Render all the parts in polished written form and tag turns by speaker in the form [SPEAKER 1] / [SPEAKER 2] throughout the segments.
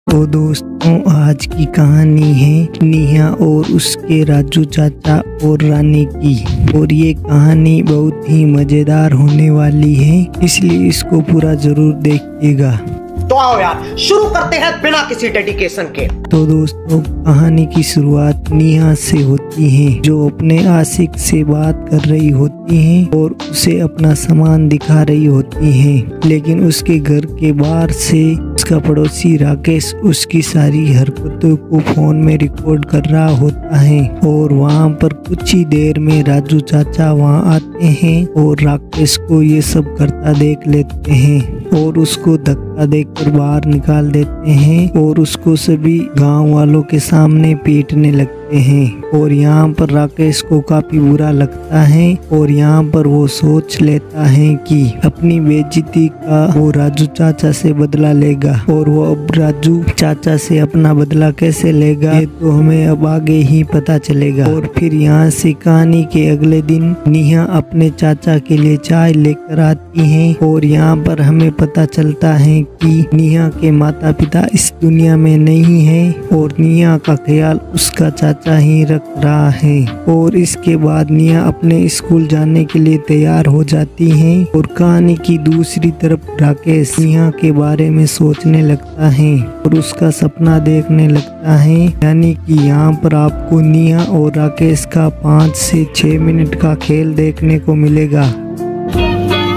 [SPEAKER 1] तो दोस्तों, आज की कहानी है नेहा और उसके राजू चाचा और रानी की। और ये कहानी बहुत ही मजेदार होने वाली है, इसलिए इसको पूरा जरूर देखिएगा।
[SPEAKER 2] तो आओ यार, शुरू करते हैं बिना किसी डेडिकेशन के।
[SPEAKER 1] तो दोस्तों, कहानी की शुरुआत नेहा से होती है, जो अपने आशिक से बात कर रही होती है और उसे अपना सामान दिखा रही होती है। लेकिन उसके घर के बाहर से उसका पड़ोसी राकेश उसकी सारी हरकतों को फोन में रिकॉर्ड कर रहा होता है। और वहाँ पर कुछ ही देर में राजू चाचा वहाँ आते हैं और राकेश को ये सब करता देख लेते हैं और उसको धक्का देकर बाहर निकाल देते हैं और उसको सभी गांव वालों के सामने पीटने लगते हैं। और यहाँ पर राकेश को काफी बुरा लगता है और यहाँ पर वो सोच लेता है कि अपनी बेइज्जती का वो राजू चाचा से बदला लेगा। और वो अब राजू चाचा से अपना बदला कैसे लेगा, ये तो हमें अब आगे ही पता चलेगा। और फिर यहाँ से कहानी के अगले दिन नेहा अपने चाचा के लिए चाय लेकर आती है और यहाँ पर हमें पता चलता है कि नेहा के माता पिता इस दुनिया में नहीं है और नेहा का ख्याल उसका चाचा ही रख रहा है। और इसके बाद नेहा अपने स्कूल जाने के लिए तैयार हो जाती है और कहानी की दूसरी तरफ राकेश नेहा के बारे में सोचने लगता है और उसका सपना देखने लगता है। यानी कि यहाँ पर आपको नेहा और राकेश का 5 से 6 मिनट का खेल देखने को मिलेगा।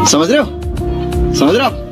[SPEAKER 3] समझ रहे हो? समझ रहे हो?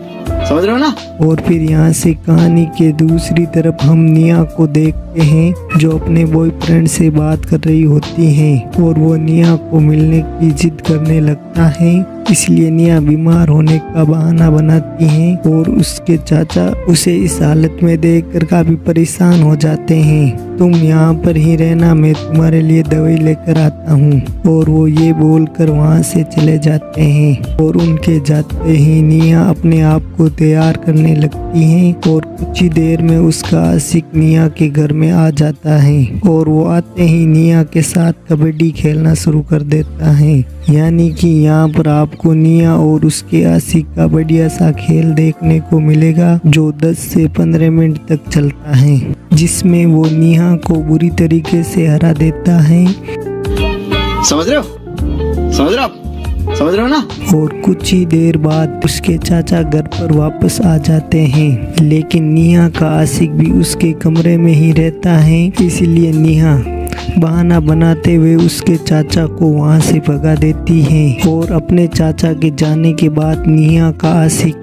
[SPEAKER 3] समझ रहे हो ना?
[SPEAKER 1] और फिर यहाँ से कहानी के दूसरी तरफ हम नेहा को देखते हैं, जो अपने बॉयफ्रेंड से बात कर रही होती है और वो नेहा को मिलने की जिद करने लगता है। इसलिए नेहा बीमार होने का बहाना बनाती है और उसके चाचा उसे इस हालत में देखकर काफी परेशान हो जाते हैं। तुम यहाँ पर ही रहना, मैं तुम्हारे लिए दवाई लेकर आता हूँ। और वो ये बोलकर वहाँ से चले जाते हैं। और उनके जाते ही नेहा अपने आप को तैयार करने लगती है और कुछ ही देर में उसका आशिक नेहा के घर में आ जाता है। और वो आते ही नेहा के साथ कबड्डी खेलना शुरू कर देता है। यानी कि यहाँ पर आपको नेहा और उसके आशिक का बढ़िया सा खेल देखने को मिलेगा, जो 10 से 15 मिनट तक चलता है, जिसमें वो नेहा को बुरी तरीके से हरा देता है।
[SPEAKER 3] समझ रहे हो? समझ रहे हो? समझ रहे हो ना?
[SPEAKER 1] और कुछ ही देर बाद उसके चाचा घर पर वापस आ जाते हैं, लेकिन नेहा का आशिक भी उसके कमरे में ही रहता है। इसलिए नेहा बहाना बनाते हुए उसके चाचा को वहां से भगा देती है। और अपने चाचा के जाने के बाद नेहा का आशिक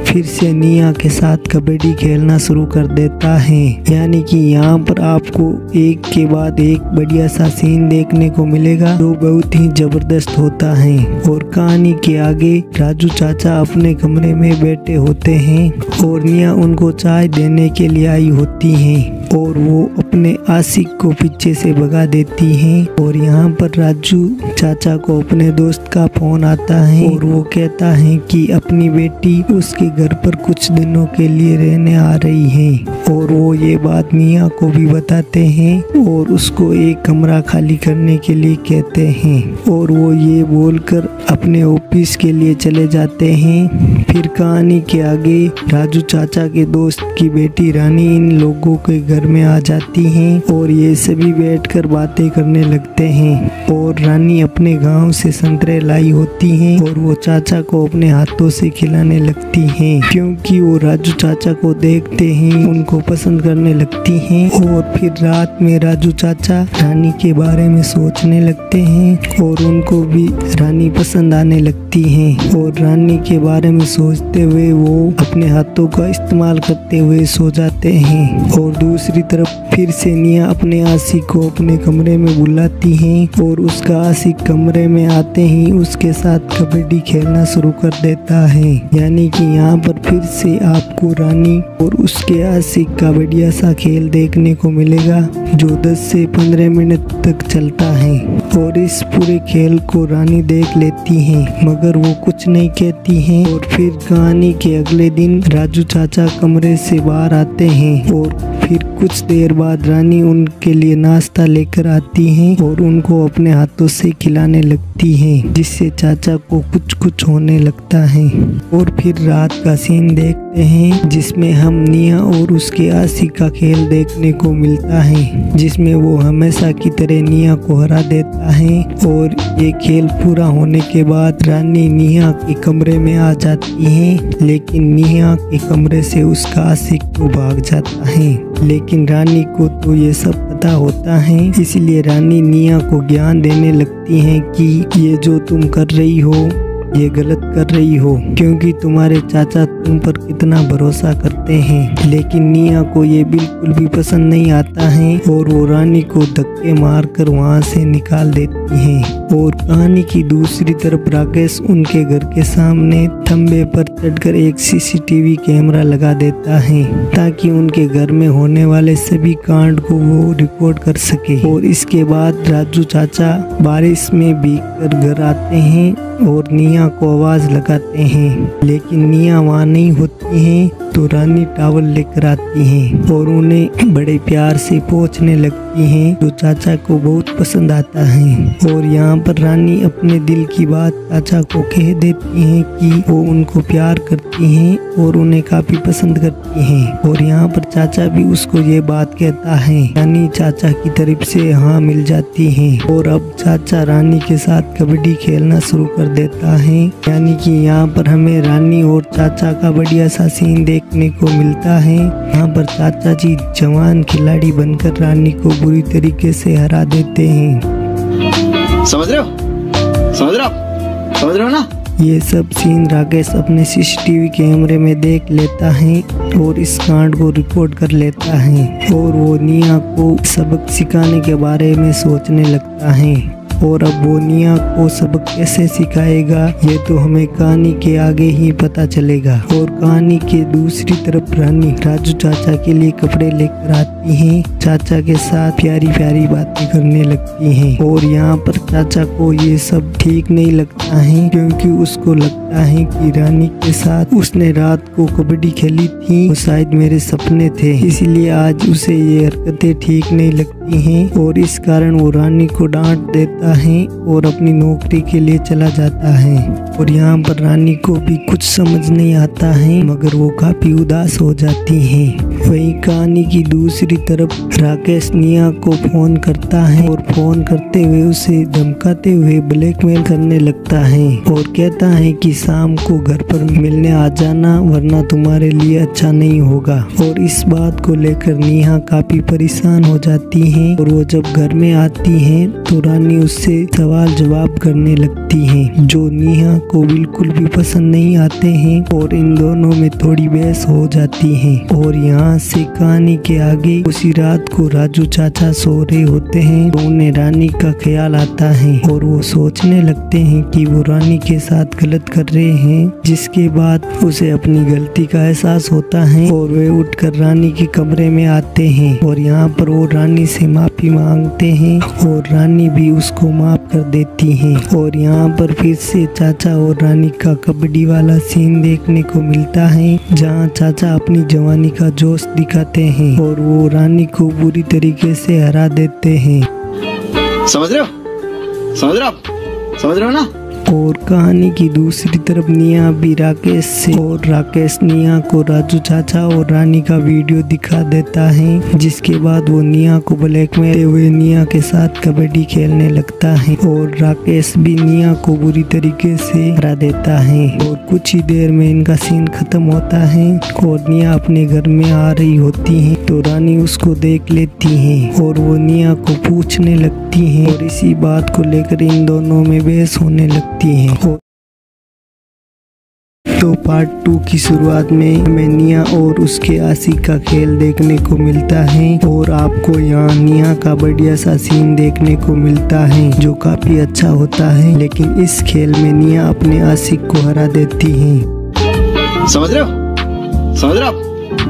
[SPEAKER 1] फिर से नेहा के साथ कबड्डी खेलना शुरू कर देता है। यानी कि यहाँ पर आपको एक के बाद एक बढ़िया सा सीन देखने को मिलेगा, जो बहुत ही जबरदस्त होता है। और कहानी के आगे राजू चाचा अपने कमरे में बैठे होते हैं और नेहा उनको चाय देने के लिए आई होती है और वो अपने आशिक को पीछे से भगा देती है। और यहाँ पर राजू चाचा को अपने दोस्त का फोन आता है और वो कहता है कि अपनी बेटी उसके घर पर कुछ दिनों के लिए रहने आ रही है। और वो ये बात नेहा को भी बताते हैं और उसको एक कमरा खाली करने के लिए कहते हैं। और वो ये बोलकर अपने ऑफिस के लिए चले जाते हैं। फिर कहानी के आगे राजू चाचा के दोस्त की बेटी रानी इन लोगों के घर में आ जाती हैं और ये सभी बैठकर बातें करने लगते हैं। और रानी अपने गांव से संतरे लाई होती हैं और वो चाचा को अपने हाथों से खिलाने लगती हैं, क्योंकि वो राजू चाचा को देखते ही उनको पसंद करने लगती हैं। और फिर रात में राजू चाचा रानी के बारे में सोचने लगते हैं और उनको भी रानी पसंद आने लगती है। और रानी के बारे में सोचते हुए वो अपने हाथों का इस्तेमाल करते हुए सो जाते हैं। और दूसरी तरफ फिर से नेहा अपने आशिक को अपने कमरे में बुलाती है और उसका आशिक कमरे में आते ही उसके साथ कबड्डी खेलना शुरू कर देता है। यानी कि यहाँ पर फिर से आपको रानी और उसके आशिक का बढ़िया सा खेल देखने को मिलेगा, जो 10 से 15 मिनट तक चलता है। और इस पूरे खेल को रानी देख लेती है, मगर वो कुछ नहीं कहती है। और फिर कहानी के अगले दिन राजू चाचा कमरे से बाहर आते हैं और फिर कुछ देर बाद रानी उनके लिए नाश्ता लेकर आती है और उनको अपने हाथों से खिलाने लगती है, जिससे चाचा को कुछ कुछ होने लगता है। और फिर रात का सीन देखते हैं जिसमें हम निया और उसके आशिक का खेल देखने को मिलता है, जिसमें वो हमेशा की तरह निया को हरा देता है। और ये खेल पूरा होने के बाद रानी निया के कमरे में आ जाती है, लेकिन निया के कमरे से उसका आशिक तो भाग जाता है। लेकिन रानी को तो ये सब पता होता है, इसलिए रानी निया को ज्ञान देने लगती है कि ये जो तुम कर रही हो ये गलत कर रही हो, क्योंकि तुम्हारे चाचा तुम पर कितना भरोसा करते हैं। लेकिन निया को ये बिल्कुल भी पसंद नहीं आता है और वो रानी को धक्के मारकर वहाँ से निकाल देती है। और कहानी की दूसरी तरफ राकेश उनके घर के सामने खंबे पर चढ़कर एक सीसीटीवी कैमरा लगा देता है, ताकि उनके घर में होने वाले सभी कांड को वो रिकॉर्ड कर सके। और इसके बाद राजू चाचा बारिश में भीगकर घर आते हैं और निया को आवाज लगाते हैं, लेकिन निया वहाँ नहीं होती है। तो रानी टावल लेकर आती हैं और उन्हें बड़े प्यार से पोंछने लगती हैं, जो चाचा को बहुत पसंद आता है। और यहाँ पर रानी अपने दिल की बात चाचा को कह देती हैं कि वो उनको प्यार करती हैं और उन्हें काफी पसंद करती हैं। और यहाँ पर चाचा भी उसको ये बात कहता है, रानी चाचा की तरफ से हाँ मिल जाती है। और अब चाचा रानी के साथ कबड्डी खेलना शुरू कर देता है, यानी कि यहाँ पर हमें रानी और चाचा का बढ़िया सा सीन देखने को मिलता है। यहाँ पर चाचा जी जवान खिलाड़ी बनकर रानी को बुरी तरीके से हरा देते हैं।
[SPEAKER 3] समझ रहे हो? समझ रहे हो ना?
[SPEAKER 1] ये सब सीन राकेश अपने सीसीटीवी कैमरे में देख लेता है और इस कांड को रिकॉर्ड कर लेता है। और वो निया को सबक सिखाने के बारे में सोचने लगता है। और अब वो निया को सबक कैसे सिखाएगा ये तो हमें कहानी के आगे ही पता चलेगा। और कहानी के दूसरी तरफ रानी राजू चाचा के लिए कपड़े लेकर आती हैं, चाचा के साथ प्यारी प्यारी बातें करने लगती हैं। और यहाँ पर चाचा को ये सब ठीक नहीं लगता है, क्योंकि उसको लगता है कि रानी के साथ उसने रात को कबड्डी खेली थी, वो शायद मेरे सपने थे, इसलिए आज उसे ये हरकतें ठीक नहीं लगती हैं। और इस कारण वो रानी को डांट देता है और अपनी नौकरी के लिए चला जाता है। और यहाँ पर रानी को भी कुछ समझ नहीं आता है, मगर वो काफी उदास हो जाती है। वही कहानी की दूसरी तरफ राकेश निया को फोन करता है और फोन करते हुए उसे धमकाते हुए ब्लैकमेल करने लगता है और कहता है कि शाम को घर पर मिलने आ जाना, वरना तुम्हारे लिए अच्छा नहीं होगा। और इस बात को लेकर निया काफी परेशान हो जाती है। और वो जब घर में आती है तो रानी उससे सवाल जवाब करने लगती है, जो निया को बिल्कुल भी पसंद नहीं आते हैं। और इन दोनों में थोड़ी बहस हो जाती है। और यहाँ से कहानी के आगे उसी रात को राजू चाचा सो रहे होते हैं, तो उन्हें रानी का ख्याल आता है और वो सोचने लगते हैं कि वो रानी के साथ गलत कर रहे हैं। जिसके बाद उसे अपनी गलती का एहसास होता है और वे उठकर रानी के कमरे में आते हैं। और यहाँ पर वो रानी से माफी मांगते हैं और रानी भी उसको माफ कर देती है। और यहाँ पर फिर से चाचा और रानी का कबड्डी वाला सीन देखने को मिलता है, जहाँ चाचा अपनी जवानी का जोश दिखाते हैं और वो रानी को बुरी तरीके से हरा देते हैं।
[SPEAKER 3] समझ रहे हो ना?
[SPEAKER 1] और कहानी की दूसरी तरफ निया भी राकेश से और राकेश निया को राजू चाचा और रानी का वीडियो दिखा देता है, जिसके बाद वो निया को ब्लैकमेल हुए निया के साथ कबड्डी खेलने लगता है और राकेश भी निया को बुरी तरीके से हरा देता है। और कुछ ही देर में इनका सीन खत्म होता है और निया अपने घर में आ रही होती है, तो रानी उसको देख लेती है और वो निया को पूछने लगती है और इसी बात को लेकर इन दोनों में बहस होने लगती है। तो पार्ट 2 की शुरुआत में हमें निया और उसके आशिक का खेल देखने को मिलता है और आपको यहाँ निया का बढ़िया सा सीन देखने को मिलता है, जो काफी अच्छा होता है। लेकिन इस खेल में निया अपने आशिक को हरा देती है।
[SPEAKER 3] समझ रहे हो?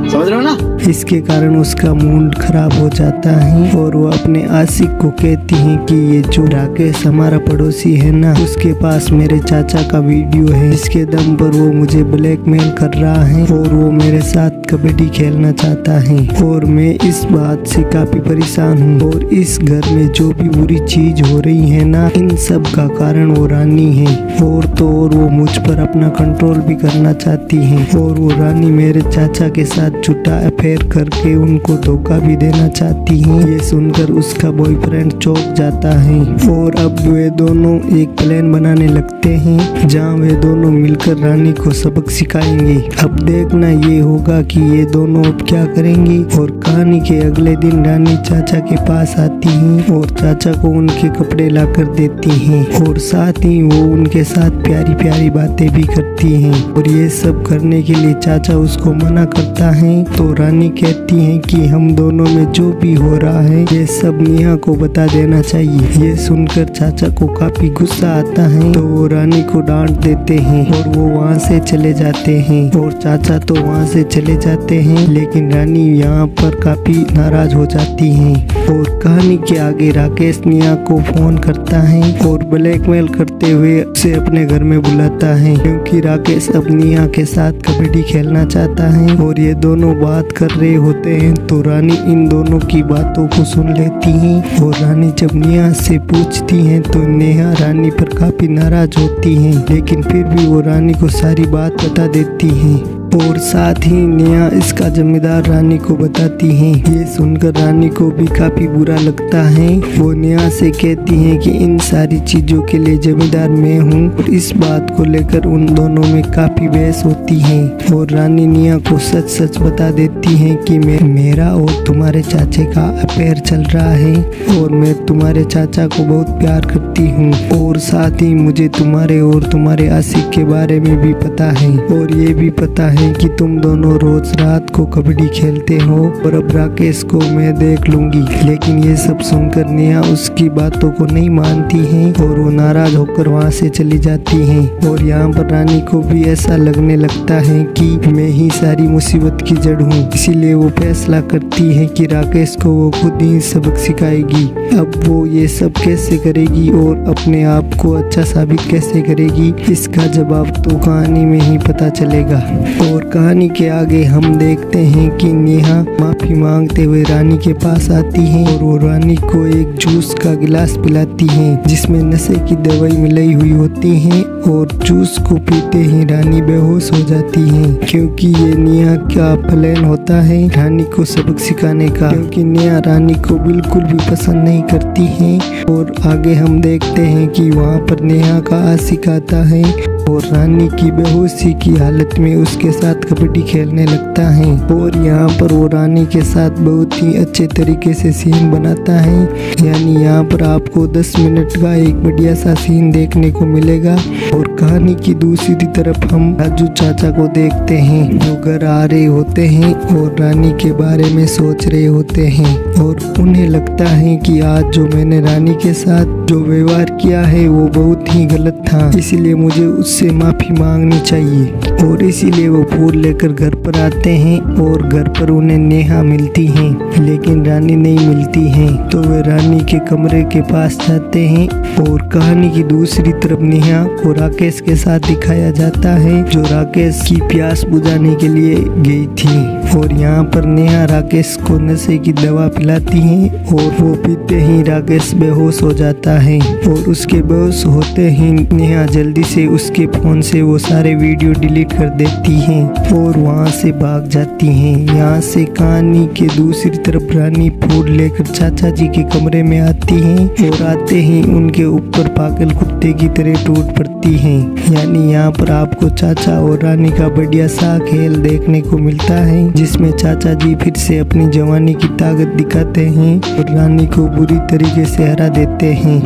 [SPEAKER 3] समझ रहे हो ना?
[SPEAKER 1] इसके कारण उसका मूड खराब हो जाता है और वो अपने आशिक को कहती है कि ये जो राकेश हमारा पड़ोसी है ना, उसके पास मेरे चाचा का वीडियो है, जिसके दम पर वो मुझे ब्लैकमेल कर रहा है और वो मेरे साथ कबड्डी खेलना चाहता है और मैं इस बात से काफी परेशान हूँ। और इस घर में जो भी बुरी चीज हो रही है ना, इन सब का कारण वो रानी है। और तो और वो मुझ पर अपना कंट्रोल भी करना चाहती है और वो रानी मेरे चाचा के साथ झूठा अफेयर करके उनको धोखा भी देना चाहती है। ये सुनकर उसका बॉयफ्रेंड चौंक जाता है और अब वे दोनों एक प्लान बनाने लगते हैं जहां वे दोनों मिलकर रानी को सबक सिखाएंगे। अब देखना ये होगा कि ये दोनों अब क्या करेंगे। और कहानी के अगले दिन रानी चाचा के पास आती है और चाचा को उनके कपड़े लाकर देती हैं और साथ ही वो उनके साथ प्यारी प्यारी बातें भी करती हैं। और ये सब करने के लिए चाचा उसको मना करता है तो रानी कहती है कि हम दोनों में जो भी हो रहा है ये सब नेहा को बता देना चाहिए। ये सुनकर चाचा को काफी गुस्सा आता है तो वो रानी को डांट देते हैं और वो वहाँ से चले जाते हैं। और चाचा तो वहाँ से चले जाते हैं लेकिन रानी यहाँ पर काफी नाराज हो जाती है। और कहानी के आगे राकेश नेहा को फोन करता है और ब्लैकमेल करते हुए उसे अपने घर में बुलाता है क्योंकि राकेश अब नेहा के साथ कबड्डी खेलना चाहता है। और ये दोनों बात कर रहे होते हैं तो रानी इन दोनों की बातों को सुन लेती है। और रानी जब नेहा से पूछती है तो नेहा रानी पर काफी नाराज होती है लेकिन फिर भी वो रानी को सारी बात बता देती है और साथ ही नेहा इसका जिम्मेदार रानी को बताती है। ये सुनकर रानी को भी काफी बुरा लगता है। वो नेहा से कहती है कि इन सारी चीजों के लिए जिम्मेदार मैं हूँ। और इस बात को लेकर उन दोनों में काफी बहस होती है और रानी नेहा को सच सच बता देती है कि मेरा और तुम्हारे चाचे का अफेयर चल रहा है और मैं तुम्हारे चाचा को बहुत प्यार करती हूँ और साथ ही मुझे तुम्हारे और तुम्हारे आशिक के बारे में भी पता है और ये भी पता है कि तुम दोनों रोज रात को कबड्डी खेलते हो और अब राकेश को मैं देख लूंगी। लेकिन ये सब सुनकर नेहा उसकी बातों को नहीं मानती है और वो नाराज होकर वहाँ से चली जाती है। और यहाँ पर रानी को भी ऐसा लगने लगता है कि मैं ही सारी मुसीबत की जड़ हूँ, इसीलिए वो फैसला करती है कि राकेश को वो खुद ही सबक सिखाएगी। अब वो ये सब कैसे करेगी और अपने आप को अच्छा साबित कैसे करेगी, इसका जवाब तो कहानी में ही पता चलेगा। और कहानी के आगे हम देखते हैं कि नेहा माफी मांगते हुए रानी के पास आती है और वो रानी को एक जूस का गिलास पिलाती है जिसमें नशे की दवाई मिलाई हुई होती है और जूस को पीते ही रानी बेहोश हो जाती है क्योंकि ये नेहा का प्लान होता है रानी को सबक सिखाने का, क्योंकि नेहा रानी को बिल्कुल भी पसंद नहीं करती है। और आगे हम देखते हैं कि वहाँ पर नेहा का आशिक आता है और रानी की बेहोशी की हालत में उसके साथ कबड्डी खेलने लगता है। और यहाँ पर वो रानी के साथ बहुत ही अच्छे तरीके से सीन बनाता है, यानी यहाँ पर आपको 10 मिनट का एक बढ़िया सा सीन देखने को मिलेगा। और कहानी की दूसरी तरफ हम राजू चाचा को देखते हैं जो घर आ रहे होते हैं और रानी के बारे में सोच रहे होते हैं और उन्हें लगता है कि आज जो मैंने रानी के साथ जो व्यवहार किया है वो बहुत ही गलत था, इसलिए मुझे उससे माफी मांगनी चाहिए। और इसीलिए वो फूल लेकर घर पर आते हैं और घर पर उन्हें नेहा मिलती है लेकिन रानी नहीं मिलती है तो वे रानी के कमरे के पास जाते हैं। और कहानी की दूसरी तरफ नेहा को राकेश के साथ दिखाया जाता है जो राकेश की प्यास बुझाने के लिए गई थी। और यहाँ पर नेहा राकेश को नशे की दवा पिलाती है और वो पीते ही राकेश बेहोश हो जाता है। और उसके बेहोश होते ही नेहा जल्दी से उसके फोन से वो सारे वीडियो डिलीट कर देती हैं और वहाँ से भाग जाती हैं। यहाँ से कहानी के दूसरी तरफ रानी फूल लेकर चाचा जी के कमरे में आती हैं और आते ही उनके ऊपर पागल कुत्ते की तरह टूट पड़ती हैं। यानी यहाँ पर आपको चाचा और रानी का बढ़िया सा खेल देखने को मिलता है जिसमें चाचा जी फिर से अपनी जवानी की ताकत दिखाते हैं और रानी को बुरी तरीके से हरा देते हैं।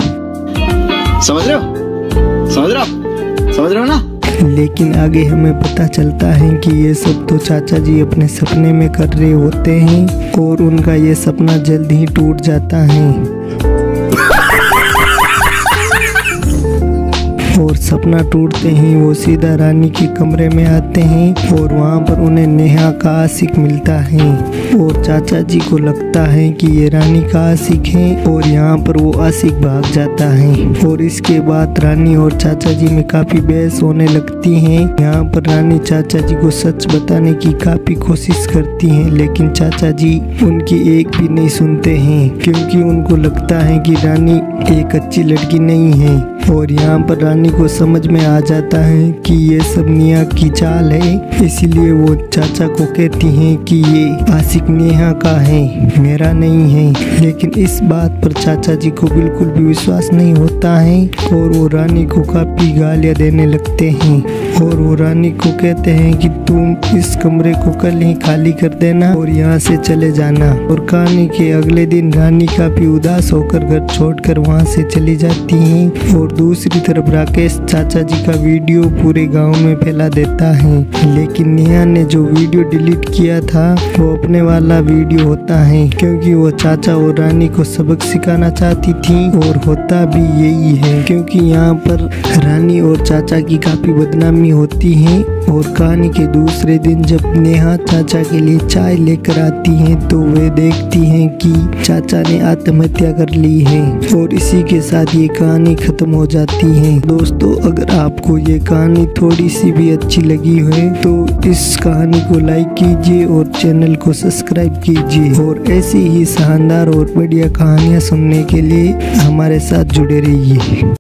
[SPEAKER 3] समझ रहे हो? समझ रहे हो ना?
[SPEAKER 1] लेकिन आगे हमें पता चलता है कि ये सब तो चाचा जी अपने सपने में कर रहे होते हैं और उनका ये सपना जल्द ही टूट जाता है। और सपना टूटते ही वो सीधा रानी के कमरे में आते हैं और वहाँ पर उन्हें नेहा का आशिक मिलता है और चाचा जी को लगता है कि ये रानी का आशिक है और यहाँ पर वो आशिक भाग जाता है और इसके बाद रानी और चाचा जी में काफी बहस होने लगती है। यहाँ पर रानी चाचा जी को सच बताने की काफी कोशिश करती है, लेकिन चाचा जी उनकी एक भी नहीं सुनते हैं क्योंकि उनको लगता है कि रानी एक अच्छी लड़की नहीं है। और यहाँ पर रानी को समझ में आ जाता है कि ये सब नेहा की चाल है, इसीलिए वो चाचा को कहती हैं कि ये आशिक नेहा का है, मेरा नहीं है। लेकिन इस बात पर चाचा जी को बिल्कुल भी विश्वास नहीं होता है और वो रानी को काफी गालियाँ देने लगते हैं और वो रानी को कहते हैं कि तुम इस कमरे को कल ही खाली कर देना और यहाँ से चले जाना। और कहानी के अगले दिन रानी काफी उदास होकर घर छोड़कर वहाँ से चली जाती हैं और दूसरी तरफ राकेश चाचा जी का वीडियो पूरे गांव में फैला देता है। लेकिन नेहा ने जो वीडियो डिलीट किया था वो अपने वाला वीडियो होता है क्योंकि वो चाचा और रानी को सबक सिखाना चाहती थी और होता भी यही है क्योंकि यहाँ पर रानी और चाचा की काफी बदनामी होती है। और कहानी के दूसरे दिन जब नेहा चाचा के लिए चाय लेकर आती हैं तो वे देखती हैं कि चाचा ने आत्महत्या कर ली है और इसी के साथ ये कहानी खत्म हो जाती है। दोस्तों, अगर आपको ये कहानी थोड़ी सी भी अच्छी लगी है तो इस कहानी को लाइक कीजिए और चैनल को सब्सक्राइब कीजिए और ऐसी ही शानदार और बढ़िया कहानियाँ सुनने के लिए हमारे साथ जुड़े रहिए।